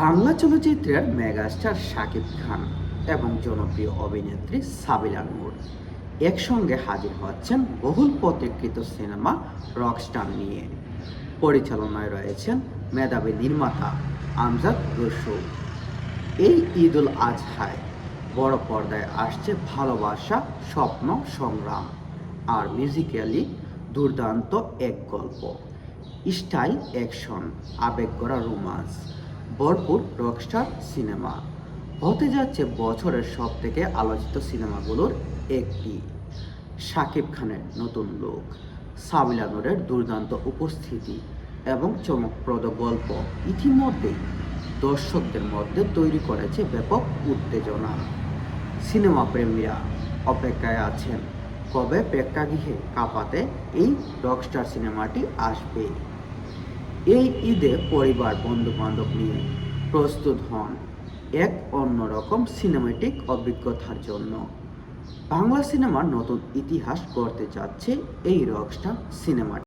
বাংলা চলচ্চিত্রের মেগাস্টার শাকিব খান এবং জনপ্রিয় অভিনেত্রী সাবিলা নূর একসঙ্গে হাজির হচ্ছেন বহুল প্রতীক্ষিত সিনেমা রকস্টার নিয়ে। পরিচালনায় রয়েছেন মেধাবী নির্মাতা আমজাদ বসু। এই ঈদ উল আজহায় বড় পর্দায় আসছে ভালোবাসা, স্বপ্ন, সংগ্রাম আর মিউজিক্যালি দুর্দান্ত এক গল্প। স্টাইল অ্যাকশন, আবেগগড়া রোমান্স ভরপুর রকস্টার সিনেমা হতে যাচ্ছে বছরের সবথেকে আলোচিত সিনেমাগুলোর একটি। শাকিব খানের নতুন লুক, সাবিলা নূরের দুর্দান্ত উপস্থিতি এবং চমকপ্রদ গল্প ইতিমধ্যেই দর্শকদের মধ্যে তৈরি করেছে ব্যাপক উত্তেজনা। সিনেমা প্রেমীরা অপেক্ষায় আছেন কবে প্রেক্ষাগৃহে কাঁপাতে এই রকস্টার সিনেমাটি আসবে। এই ঈদে পরিবার বন্ধুবান্ধব নিয়ে প্রস্তুত হন এক অন্যরকম সিনেমেটিক অভিজ্ঞতার জন্য। বাংলা সিনেমার নতুন ইতিহাস গড়তে যাচ্ছে এই রকস্টার সিনেমাটি।